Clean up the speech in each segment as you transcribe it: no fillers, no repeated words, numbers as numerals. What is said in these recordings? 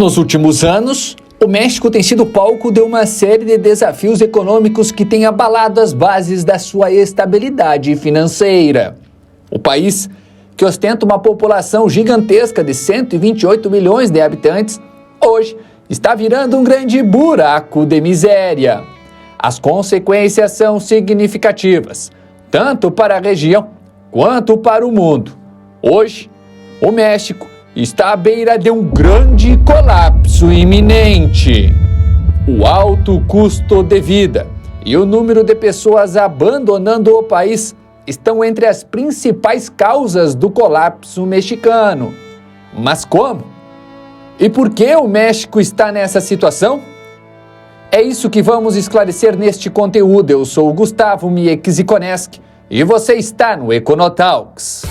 Nos últimos anos, o México tem sido palco de uma série de desafios econômicos que têm abalado as bases da sua estabilidade financeira. O país, que ostenta uma população gigantesca de 128 milhões de habitantes, hoje está virando um grande buraco de miséria. As consequências são significativas, tanto para a região quanto para o mundo. Hoje, o México está à beira de um grande colapso iminente. O alto custo de vida e o número de pessoas abandonando o país estão entre as principais causas do colapso mexicano. Mas como? E por que o México está nessa situação? É isso que vamos esclarecer neste conteúdo. Eu sou o Gustavo Mieczykoneski e você está no Econotalks.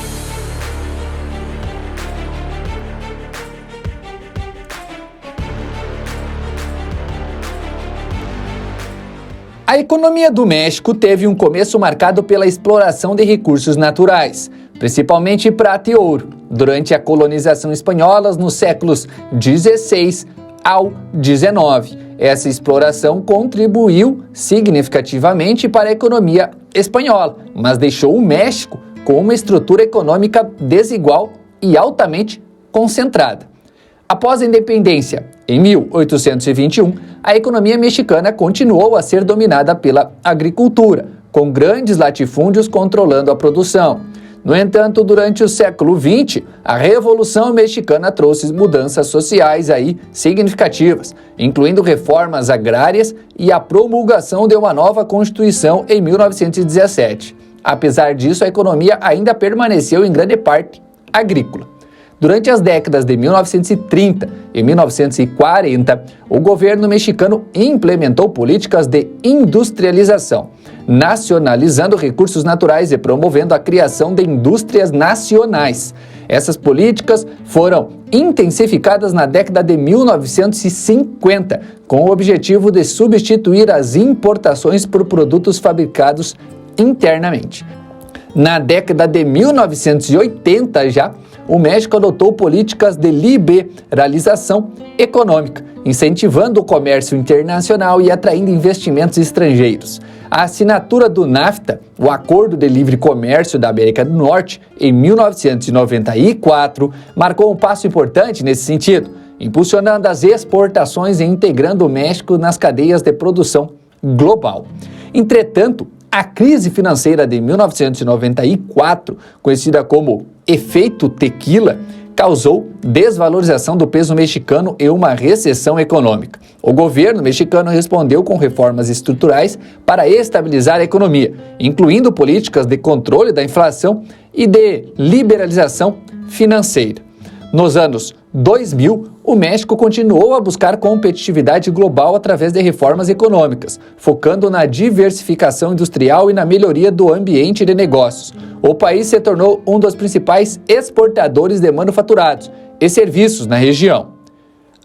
A economia do México teve um começo marcado pela exploração de recursos naturais, principalmente prata e ouro, durante a colonização espanhola nos séculos XVI ao XIX. Essa exploração contribuiu significativamente para a economia espanhola, mas deixou o México com uma estrutura econômica desigual e altamente concentrada. Após a independência, em 1821, a economia mexicana continuou a ser dominada pela agricultura, com grandes latifúndios controlando a produção. No entanto, durante o século XX, a Revolução Mexicana trouxe mudanças sociais significativas, incluindo reformas agrárias e a promulgação de uma nova Constituição em 1917. Apesar disso, a economia ainda permaneceu em grande parte agrícola. Durante as décadas de 1930 e 1940, o governo mexicano implementou políticas de industrialização, nacionalizando recursos naturais e promovendo a criação de indústrias nacionais. Essas políticas foram intensificadas na década de 1950, com o objetivo de substituir as importações por produtos fabricados internamente. Na década de 1980 o México adotou políticas de liberalização econômica, incentivando o comércio internacional e atraindo investimentos estrangeiros. A assinatura do NAFTA, o Acordo de Livre Comércio da América do Norte, em 1994, marcou um passo importante nesse sentido, impulsionando as exportações e integrando o México nas cadeias de produção global. Entretanto, a crise financeira de 1994, conhecida como efeito tequila, causou desvalorização do peso mexicano e uma recessão econômica. O governo mexicano respondeu com reformas estruturais para estabilizar a economia, incluindo políticas de controle da inflação e de liberalização financeira. Nos anos 2000, o México continuou a buscar competitividade global através de reformas econômicas, focando na diversificação industrial e na melhoria do ambiente de negócios. O país se tornou um dos principais exportadores de manufaturados e serviços na região.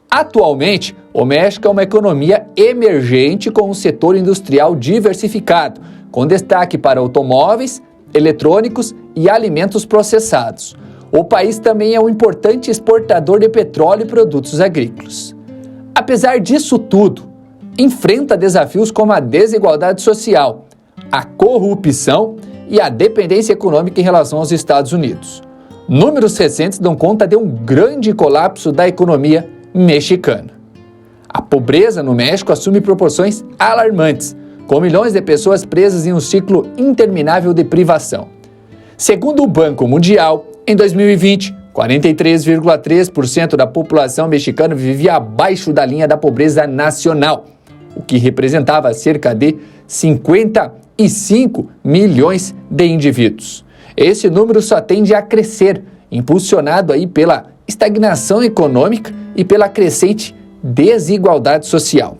Atualmente, o México é uma economia emergente com um setor industrial diversificado, com destaque para automóveis, eletrônicos e alimentos processados. O país também é um importante exportador de petróleo e produtos agrícolas. Apesar disso tudo, enfrenta desafios como a desigualdade social, a corrupção e a dependência econômica em relação aos Estados Unidos. Números recentes dão conta de um grande colapso da economia mexicana. A pobreza no México assume proporções alarmantes, com milhões de pessoas presas em um ciclo interminável de privação. Segundo o Banco Mundial, em 2020, 43,3% da população mexicana vivia abaixo da linha da pobreza nacional, o que representava cerca de 55 milhões de indivíduos. Esse número só tende a crescer, impulsionado pela estagnação econômica e pela crescente desigualdade social.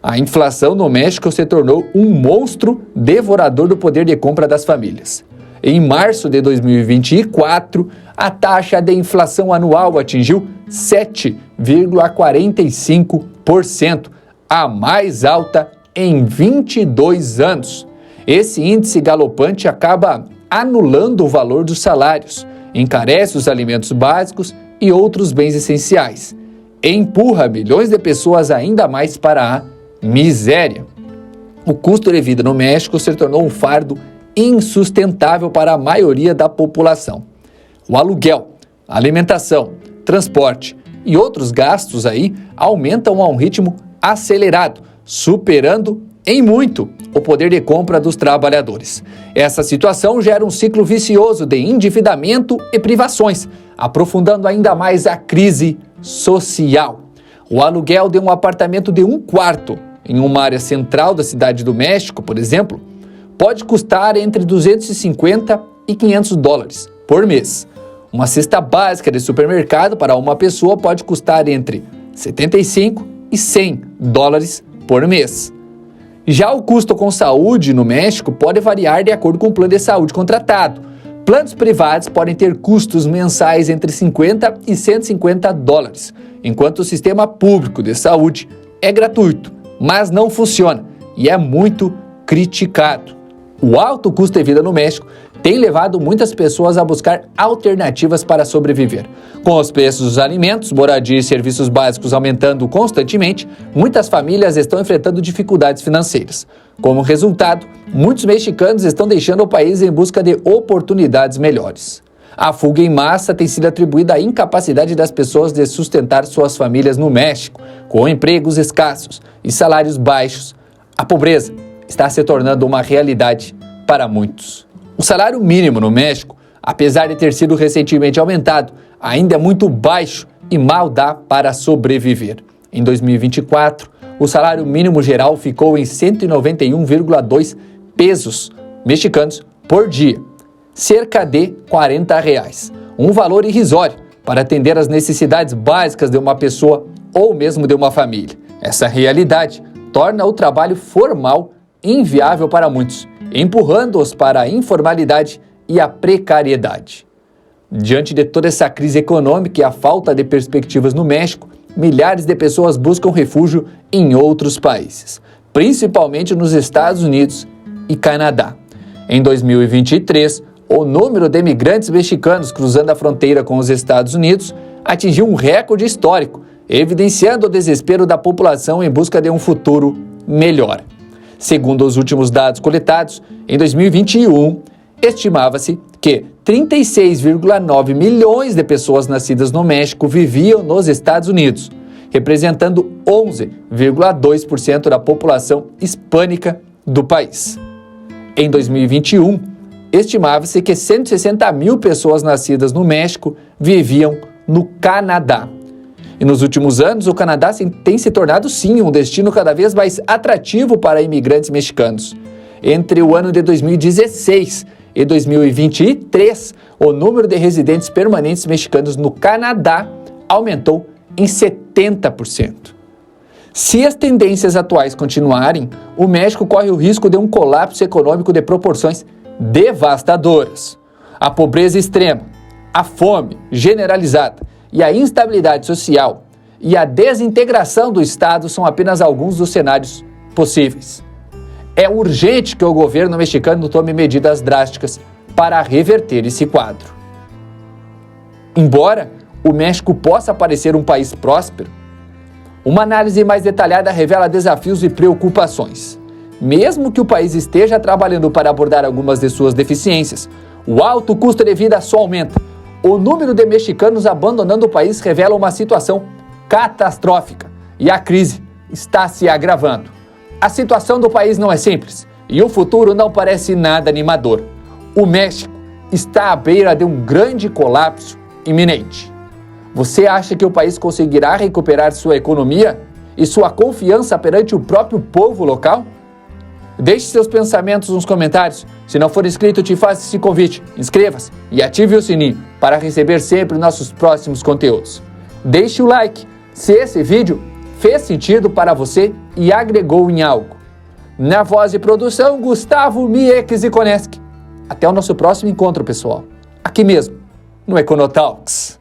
A inflação no México se tornou um monstro devorador do poder de compra das famílias. Em março de 2024, a taxa de inflação anual atingiu 7,45%, a mais alta em 22 anos. Esse índice galopante acaba anulando o valor dos salários, encarece os alimentos básicos e outros bens essenciais. empurra milhões de pessoas ainda mais para a miséria. O custo de vida no México se tornou um fardo insustentável para a maioria da população. O aluguel, alimentação, transporte e outros gastos aí aumentam a um ritmo acelerado, superando em muito o poder de compra dos trabalhadores. Essa situação gera um ciclo vicioso de endividamento e privações, aprofundando ainda mais a crise social. O aluguel de um apartamento de 1 quarto em uma área central da cidade do México, por exemplo, pode custar entre 250 e 500 dólares por mês. Uma cesta básica de supermercado para uma pessoa pode custar entre 75 e 100 dólares por mês. Já o custo com saúde no México pode variar de acordo com o plano de saúde contratado. Planos privados podem ter custos mensais entre 50 e 150 dólares, enquanto o sistema público de saúde é gratuito, mas não funciona e é muito criticado. O alto custo de vida no México tem levado muitas pessoas a buscar alternativas para sobreviver. Com os preços dos alimentos, moradia e serviços básicos aumentando constantemente, muitas famílias estão enfrentando dificuldades financeiras. Como resultado, muitos mexicanos estão deixando o país em busca de oportunidades melhores. A fuga em massa tem sido atribuída à incapacidade das pessoas de sustentar suas famílias no México, com empregos escassos e salários baixos. A pobreza está se tornando uma realidade para muitos. O salário mínimo no México, apesar de ter sido recentemente aumentado, ainda é muito baixo e mal dá para sobreviver. Em 2024, o salário mínimo geral ficou em 191,2 pesos mexicanos por dia, cerca de R$40, um valor irrisório para atender às necessidades básicas de uma pessoa ou mesmo de uma família. Essa realidade torna o trabalho formal inviável para muitos, empurrando-os para a informalidade e a precariedade. Diante de toda essa crise econômica e a falta de perspectivas no México, milhares de pessoas buscam refúgio em outros países, principalmente nos Estados Unidos e Canadá. Em 2023, o número de imigrantes mexicanos cruzando a fronteira com os Estados Unidos atingiu um recorde histórico, evidenciando o desespero da população em busca de um futuro melhor. Segundo os últimos dados coletados, em 2021, estimava-se que 36,9 milhões de pessoas nascidas no México viviam nos Estados Unidos, representando 11,2% da população hispânica do país. Em 2021, estimava-se que 160 mil pessoas nascidas no México viviam no Canadá. E nos últimos anos, o Canadá tem se tornado, sim, um destino cada vez mais atrativo para imigrantes mexicanos. Entre o ano de 2016 e 2023, o número de residentes permanentes mexicanos no Canadá aumentou em 70%. Se as tendências atuais continuarem, o México corre o risco de um colapso econômico de proporções devastadoras. A pobreza extrema, a fome generalizada e a instabilidade social e a desintegração do Estado são apenas alguns dos cenários possíveis. É urgente que o governo mexicano tome medidas drásticas para reverter esse quadro. Embora o México possa parecer um país próspero, uma análise mais detalhada revela desafios e preocupações. Mesmo que o país esteja trabalhando para abordar algumas de suas deficiências, o alto custo de vida só aumenta. O número de mexicanos abandonando o país revela uma situação catastrófica e a crise está se agravando. A situação do país não é simples e o futuro não parece nada animador. O México está à beira de um grande colapso iminente. Você acha que o país conseguirá recuperar sua economia e sua confiança perante o próprio povo local? Deixe seus pensamentos nos comentários. Se não for inscrito, te faço esse convite. Inscreva-se e ative o sininho para receber sempre nossos próximos conteúdos. Deixe o like se esse vídeo fez sentido para você e agregou em algo. Na voz e produção, Gustavo Mieques e Koneski. Até o nosso próximo encontro, pessoal. Aqui mesmo, no Econotalks.